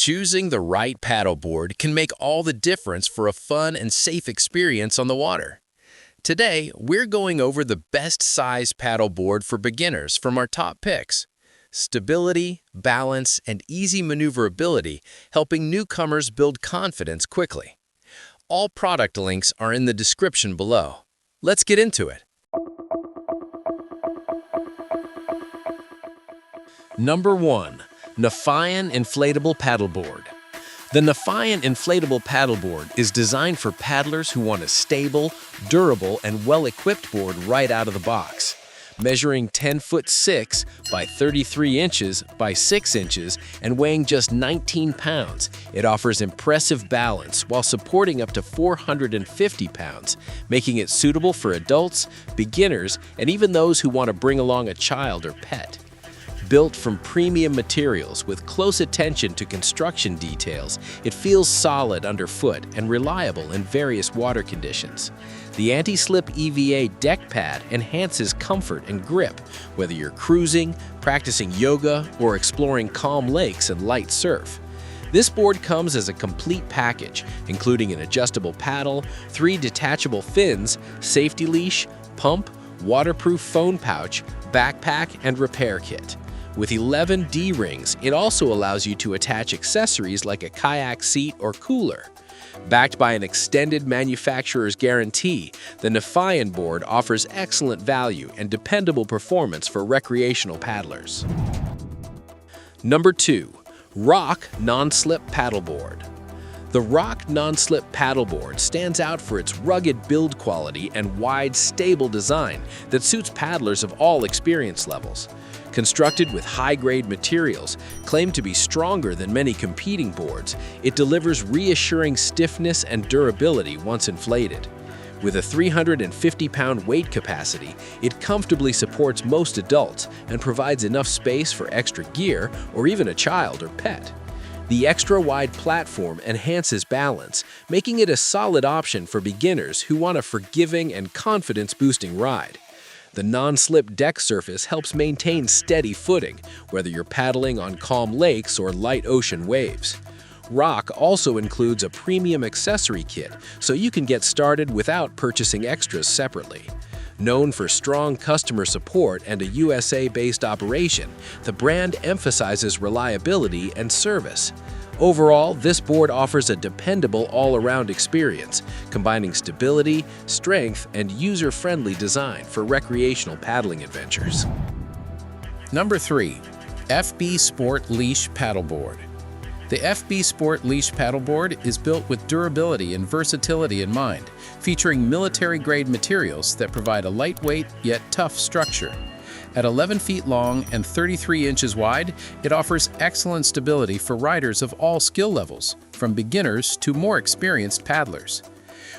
Choosing the right paddle board can make all the difference for a fun and safe experience on the water. Today, we're going over the best size paddle board for beginners from our top picks. Stability, balance, and easy maneuverability, helping newcomers build confidence quickly. All product links are in the description below. Let's get into it. Number 1. Niphean Inflatable Paddle Board. The Niphean Inflatable Paddle Board is designed for paddlers who want a stable, durable, and well-equipped board right out of the box. Measuring 10'6" by 33 inches by 6 inches and weighing just 19 pounds, it offers impressive balance while supporting up to 450 pounds, making it suitable for adults, beginners, and even those who want to bring along a child or pet. Built from premium materials with close attention to construction details, it feels solid underfoot and reliable in various water conditions. The anti-slip EVA deck pad enhances comfort and grip, whether you're cruising, practicing yoga, or exploring calm lakes and light surf. This board comes as a complete package, including an adjustable paddle, 3 detachable fins, safety leash, pump, waterproof phone pouch, backpack, and repair kit. With 11 D-rings, it also allows you to attach accessories like a kayak seat or cooler. Backed by an extended manufacturer's guarantee, the Niphean board offers excellent value and dependable performance for recreational paddlers. Number 2. Roc Non-Slip Paddle Board. The Roc Non-Slip Paddle Board stands out for its rugged build quality and wide, stable design that suits paddlers of all experience levels. Constructed with high-grade materials, claimed to be stronger than many competing boards, it delivers reassuring stiffness and durability once inflated. With a 350-pound weight capacity, it comfortably supports most adults and provides enough space for extra gear or even a child or pet. The extra-wide platform enhances balance, making it a solid option for beginners who want a forgiving and confidence-boosting ride. The non-slip deck surface helps maintain steady footing, whether you're paddling on calm lakes or light ocean waves. Roc also includes a premium accessory kit, so you can get started without purchasing extras separately. Known for strong customer support and a USA-based operation, the brand emphasizes reliability and service. Overall, this board offers a dependable all-around experience, combining stability, strength, and user-friendly design for recreational paddling adventures. Number 3. FBSPORT Leash Paddle Board. The FBSPORT Leash Paddle Board is built with durability and versatility in mind, featuring military-grade materials that provide a lightweight yet tough structure. At 11 feet long and 33 inches wide, it offers excellent stability for riders of all skill levels, from beginners to more experienced paddlers.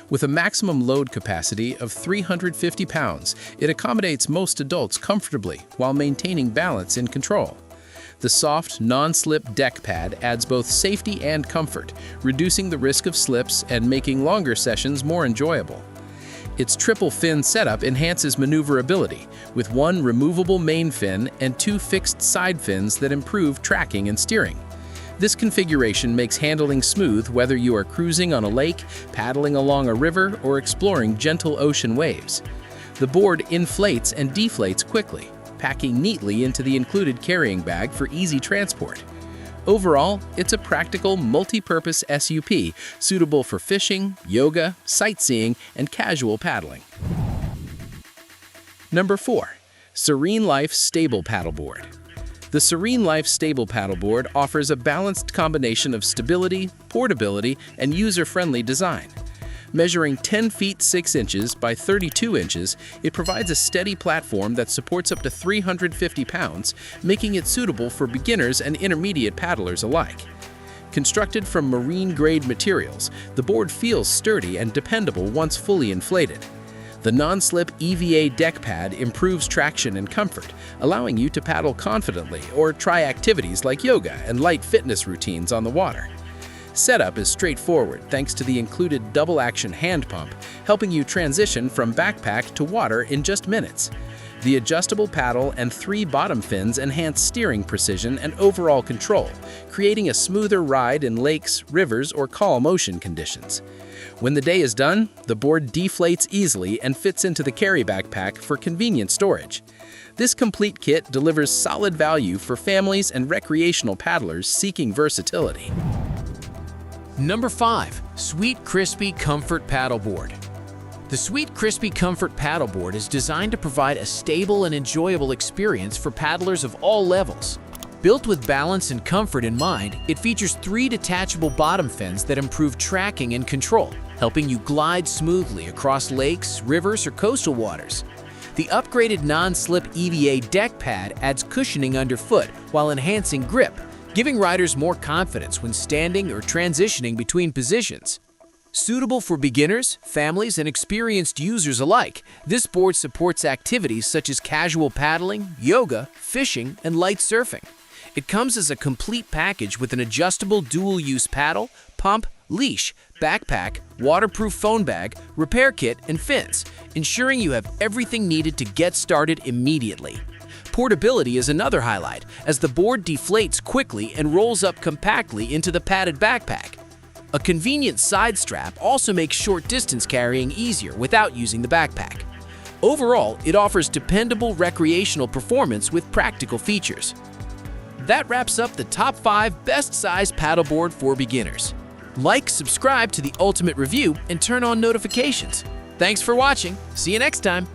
With a maximum load capacity of 350 pounds, it accommodates most adults comfortably while maintaining balance and control. The soft, non-slip deck pad adds both safety and comfort, reducing the risk of slips and making longer sessions more enjoyable. Its triple fin setup enhances maneuverability, with 1 removable main fin and 2 fixed side fins that improve tracking and steering. This configuration makes handling smooth whether you are cruising on a lake, paddling along a river, or exploring gentle ocean waves. The board inflates and deflates quickly, packing neatly into the included carrying bag for easy transport. Overall, it's a practical, multi-purpose SUP suitable for fishing, yoga, sightseeing, and casual paddling. Number 4. SereneLife Stable Paddle Board. The SereneLife Stable Paddle Board offers a balanced combination of stability, portability, and user-friendly design. Measuring 10 feet 6 inches by 32 inches, it provides a steady platform that supports up to 350 pounds, making it suitable for beginners and intermediate paddlers alike. Constructed from marine-grade materials, the board feels sturdy and dependable once fully inflated. The non-slip EVA deck pad improves traction and comfort, allowing you to paddle confidently or try activities like yoga and light fitness routines on the water. Setup is straightforward thanks to the included double-action hand pump, helping you transition from backpack to water in just minutes. The adjustable paddle and 3 bottom fins enhance steering precision and overall control, creating a smoother ride in lakes, rivers, or calm ocean conditions. When the day is done, the board deflates easily and fits into the carry backpack for convenient storage. This complete kit delivers solid value for families and recreational paddlers seeking versatility. Number 5. Sweetcrispy Comfort Paddle Board. The Sweetcrispy Comfort Paddle Board is designed to provide a stable and enjoyable experience for paddlers of all levels. Built with balance and comfort in mind, it features 3 detachable bottom fins that improve tracking and control, helping you glide smoothly across lakes, rivers, or coastal waters. The upgraded non-slip EVA deck pad adds cushioning underfoot while enhancing grip, giving riders more confidence when standing or transitioning between positions. Suitable for beginners, families, and experienced users alike, this board supports activities such as casual paddling, yoga, fishing, and light surfing. It comes as a complete package with an adjustable dual-use paddle, pump, leash, backpack, waterproof phone bag, repair kit, and fins, ensuring you have everything needed to get started immediately. Portability is another highlight, as the board deflates quickly and rolls up compactly into the padded backpack. A convenient side strap also makes short-distance carrying easier without using the backpack. Overall, it offers dependable recreational performance with practical features. That wraps up the top 5 best-size paddleboard for beginners. Like, subscribe to The Ultimate Review, and turn on notifications. Thanks for watching. See you next time.